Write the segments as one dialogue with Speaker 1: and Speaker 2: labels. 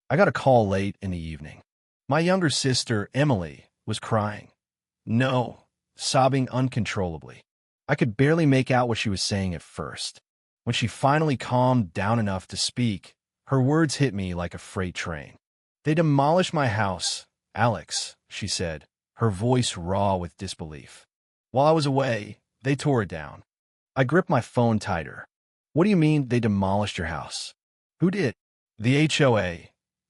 Speaker 1: I got a call late in the evening. My younger sister, Emily, was crying. No, sobbing uncontrollably. I could barely make out what she was saying at first. When she finally calmed down enough to speak, her words hit me like a freight train. They demolished my house, Alex, she said, her voice raw with disbelief. While I was away, they tore it down. I gripped my phone tighter. What do you mean they demolished your house? Who did? The HOA,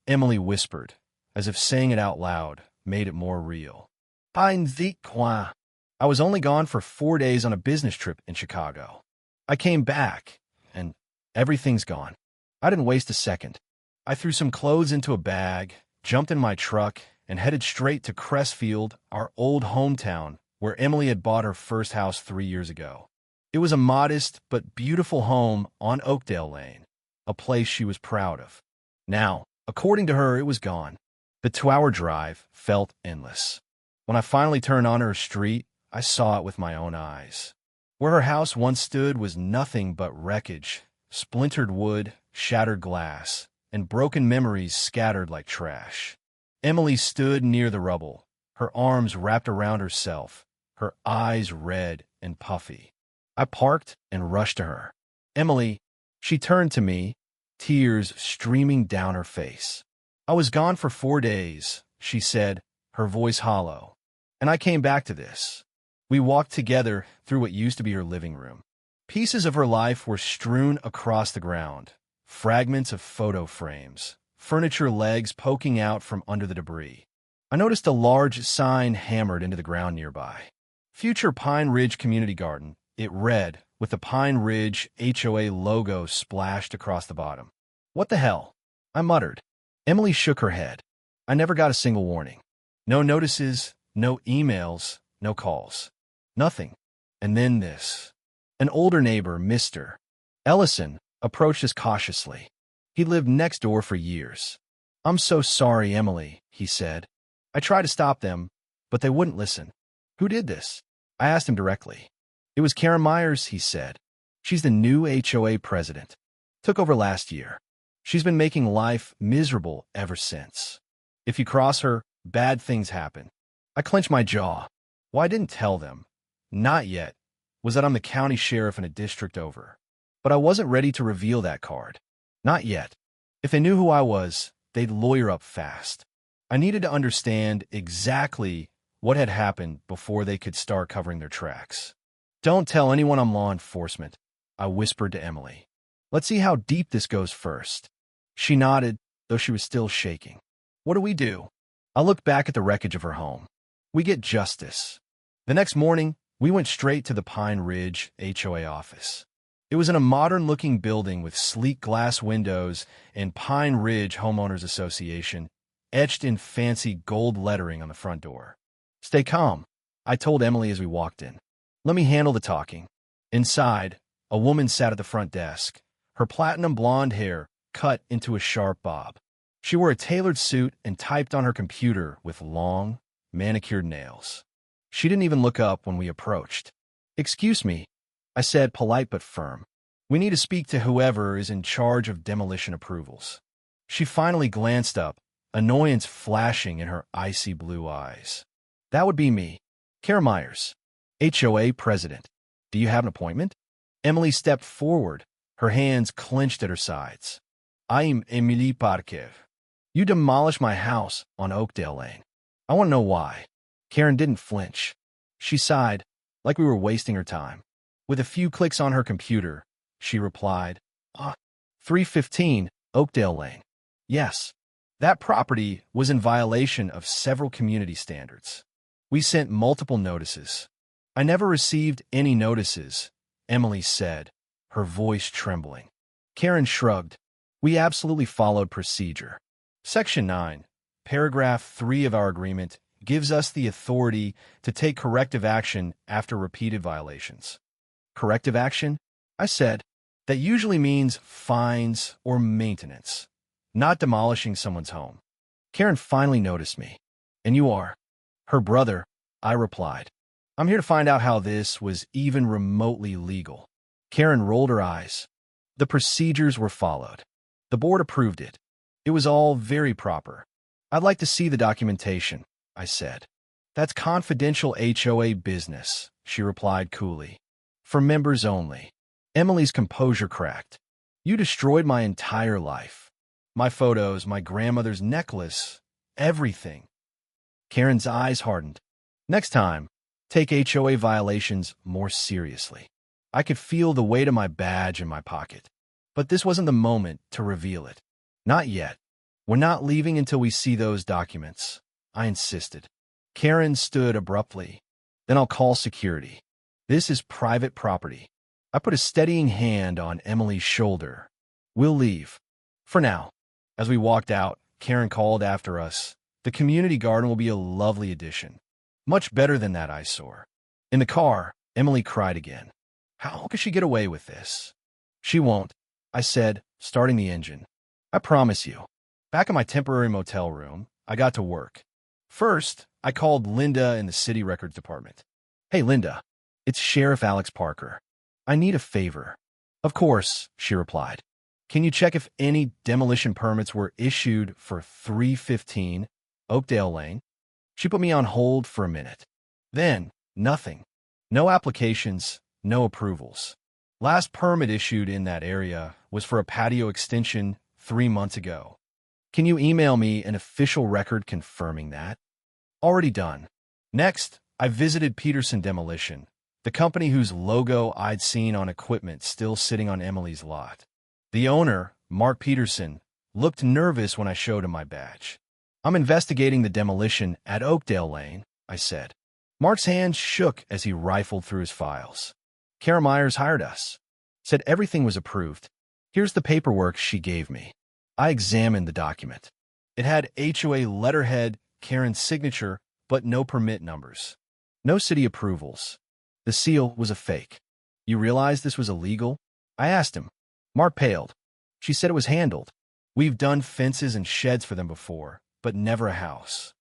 Speaker 1: Emily whispered, as if saying it out loud made it more real. Pine the coin. I was only gone for 4 days on a business trip in Chicago. I came back, and everything's gone. I didn't waste a second. I threw some clothes into a bag, jumped in my truck, and headed straight to Crestfield, our old hometown, where Emily had bought her first house 3 years ago. It was a modest but beautiful home on Oakdale Lane, a place she was proud of. Now, according to her, it was gone. The 2-hour drive felt endless. When I finally turned onto her street, I saw it with my own eyes. Where her house once stood was nothing but wreckage, splintered wood, shattered glass, and broken memories scattered like trash. Emily stood near the rubble, her arms wrapped around herself, her eyes red and puffy. I parked and rushed to her. Emily, she turned to me, tears streaming down her face. I was gone for 4 days, she said, her voice hollow. And I came back to this. We walked together through what used to be her living room. Pieces of her life were strewn across the ground, fragments of photo frames, furniture legs poking out from under the debris. I noticed a large sign hammered into the ground nearby. Future Pine Ridge Community Garden, it read, with the Pine Ridge HOA logo splashed across the bottom. What the hell? I muttered. Emily shook her head. I never got a single warning. No notices, no emails, no calls. Nothing. And then this. An older neighbor, Mr. Ellison, approached us cautiously. He lived next door for years. I'm so sorry, Emily, he said. I tried to stop them, but they wouldn't listen. Who did this? I asked him directly. It was Karen Myers, he said. She's the new HOA president. Took over last year. She's been making life miserable ever since. If you cross her, bad things happen. I clenched my jaw. Well, I didn't tell them. Not yet. Was that I'm the county sheriff in a district over. But I wasn't ready to reveal that card. Not yet. If they knew who I was, they'd lawyer up fast. I needed to understand exactly what had happened before they could start covering their tracks. Don't tell anyone I'm law enforcement, I whispered to Emily. Let's see how deep this goes first. She nodded, though she was still shaking. What do we do? I looked back at the wreckage of her home. We get justice. The next morning, we went straight to the Pine Ridge HOA office. It was in a modern-looking building with sleek glass windows and Pine Ridge Homeowners Association etched in fancy gold lettering on the front door. Stay calm, I told Emily as we walked in. Let me handle the talking. Inside, a woman sat at the front desk, her platinum blonde hair cut into a sharp bob. She wore a tailored suit and typed on her computer with long, manicured nails. She didn't even look up when we approached. Excuse me, I said, polite but firm. We need to speak to whoever is in charge of demolition approvals. She finally glanced up, annoyance flashing in her icy blue eyes. That would be me, Karen Myers, HOA president. Do you have an appointment? Emily stepped forward, her hands clenched at her sides. I'm Emilie Parker. You demolished my house on Oakdale Lane. I want to know why. Karen didn't flinch. She sighed, like we were wasting her time. With a few clicks on her computer, she replied, 315 Oakdale Lane. Yes, that property was in violation of several community standards. We sent multiple notices. I never received any notices, Emily said, her voice trembling. Karen shrugged. We absolutely followed procedure. Section 9, paragraph 3 of our agreement gives us the authority to take corrective action after repeated violations. Corrective action? I said. That usually means fines or maintenance, not demolishing someone's home. Karen finally noticed me. And you are? Her brother, I replied. I'm here to find out how this was even remotely legal. Karen rolled her eyes. The procedures were followed. The board approved it. It was all very proper. I'd like to see the documentation, I said. That's confidential HOA business, she replied coolly. For members only. Emily's composure cracked. You destroyed my entire life. My photos, my grandmother's necklace, everything. Karen's eyes hardened. Next time, take HOA violations more seriously. I could feel the weight of my badge in my pocket. But this wasn't the moment to reveal it. Not yet. We're not leaving until we see those documents, I insisted. Karen stood abruptly. Then I'll call security. This is private property. I put a steadying hand on Emily's shoulder. We'll leave. For now. As we walked out, Karen called after us. The community garden will be a lovely addition. Much better than that eyesore. In the car, Emily cried again. How could she get away with this? She won't, I said, starting the engine. I promise you. Back in my temporary motel room, I got to work. First, I called Linda in the city records department. Hey, Linda, it's Sheriff Alex Parker. I need a favor. Of course, she replied. Can you check if any demolition permits were issued for 315 Oakdale Lane? She put me on hold for a minute. Then, nothing. No applications, no approvals. Last permit issued in that area was for a patio extension 3 months ago. Can you email me an official record confirming that? Already done. Next, I visited Peterson Demolition, the company whose logo I'd seen on equipment still sitting on Emily's lot. The owner, Mark Peterson, looked nervous when I showed him my badge. I'm investigating the demolition at Oakdale Lane, I said. Mark's hands shook as he rifled through his files. Kara Myers hired us. Said everything was approved. Here's the paperwork she gave me. I examined the document. It had HOA letterhead, Karen's signature, but no permit numbers. No city approvals. The seal was a fake. You realize this was illegal? I asked him. Mark paled. She said it was handled. We've done fences and sheds for them before, but never a house.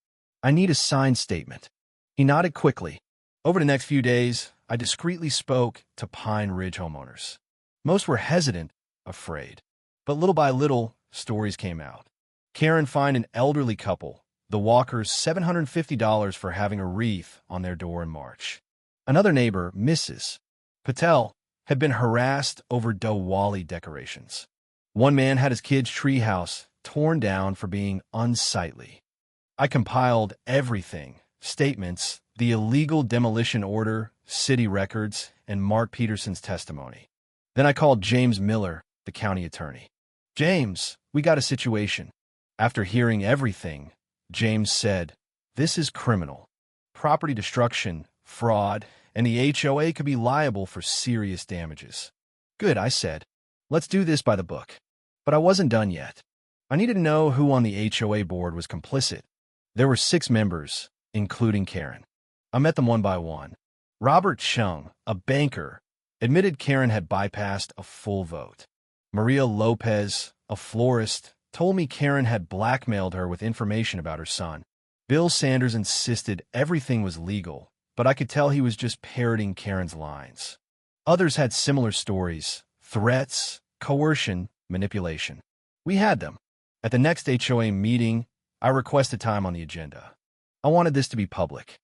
Speaker 1: I need a signed statement. He nodded quickly. Over the next few days, I discreetly spoke to Pine Ridge homeowners. Most were hesitant, afraid. But little by little, stories came out. Karen fined an elderly couple, the Walkers, $750 for having a wreath on their door in March. Another neighbor, Mrs. Patel, had been harassed over Diwali decorations. One man had his kid's treehouse torn down for being unsightly. I compiled everything, statements, the illegal demolition order, city records, and Mark Peterson's testimony. Then I called James Miller, the county attorney. James, we got a situation. After hearing everything, James said, this is criminal. Property destruction, fraud, and the HOA could be liable for serious damages. Good, I said. Let's do this by the book. But I wasn't done yet. I needed to know who on the HOA board was complicit. There were 6 members, including Karen. I met them one by one. Robert Chung, a banker, admitted Karen had bypassed a full vote. Maria Lopez, a florist, told me Karen had blackmailed her with information about her son. Bill Sanders insisted everything was legal, but I could tell he was just parroting Karen's lines. Others had similar stories, threats, coercion, manipulation. We had them. At the next HOA meeting, I requested time on the agenda. I wanted this to be public.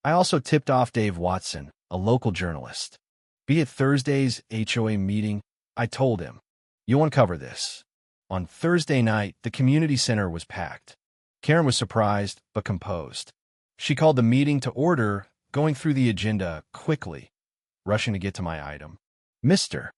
Speaker 1: I also tipped off Dave Watson, a local journalist. Be it Thursday's HOA meeting, I told him, you'll uncover this. On Thursday night, the community center was packed. Karen was surprised, but composed. She called the meeting to order, going through the agenda quickly, rushing to get to my item. Mr.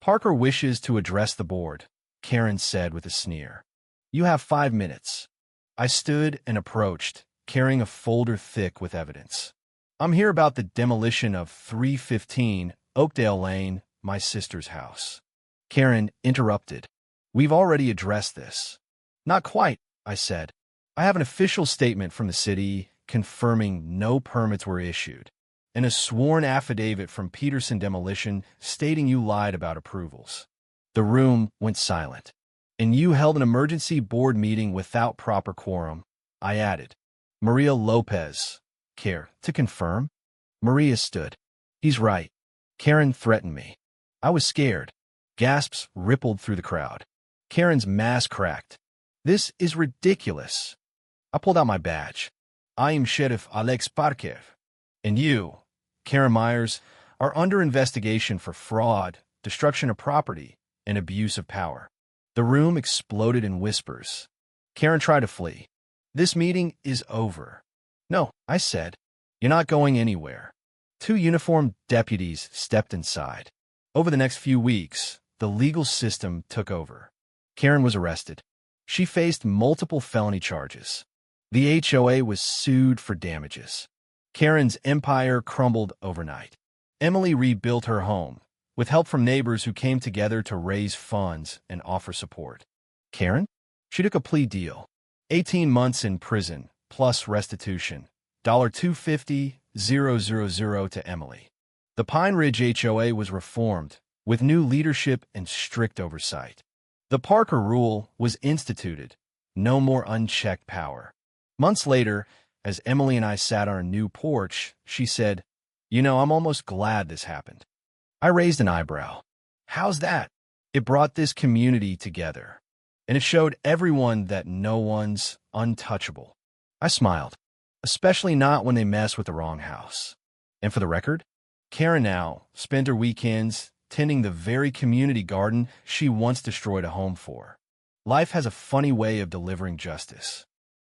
Speaker 1: Parker wishes to address the board, Karen said with a sneer. You have 5 minutes. I stood and approached, carrying a folder thick with evidence. I'm here about the demolition of 315 Oakdale Lane, my sister's house. Karen interrupted. We've already addressed this. Not quite, I said. I have an official statement from the city confirming no permits were issued, and a sworn affidavit from Peterson Demolition stating you lied about approvals. The room went silent. And you held an emergency board meeting without proper quorum, I added. Maria Lopez. Care to confirm? Maria stood. He's right. Karen threatened me. I was scared. Gasps rippled through the crowd. Karen's mask cracked. This is ridiculous. I pulled out my badge. I am Sheriff Alex Parkev. And you, Karen Myers, are under investigation for fraud, destruction of property, and abuse of power. The room exploded in whispers. Karen tried to flee. This meeting is over. No, I said. You're not going anywhere. Two uniformed deputies stepped inside. Over the next few weeks, the legal system took over. Karen was arrested. She faced multiple felony charges. The HOA was sued for damages. Karen's empire crumbled overnight. Emily rebuilt her home, with help from neighbors who came together to raise funds and offer support. Karen? She took a plea deal. 18 months in prison, plus restitution. $250,000 to Emily. The Pine Ridge HOA was reformed, with new leadership and strict oversight. The Parker Rule was instituted. No more unchecked power. Months later, as Emily and I sat on our new porch, she said, "You know, I'm almost glad this happened." I raised an eyebrow. How's that? It brought this community together, and it showed everyone that no one's untouchable. I smiled, especially not when they mess with the wrong house. And for the record, Karen now spent her weekends tending the very community garden she once destroyed a home for. Life has a funny way of delivering justice.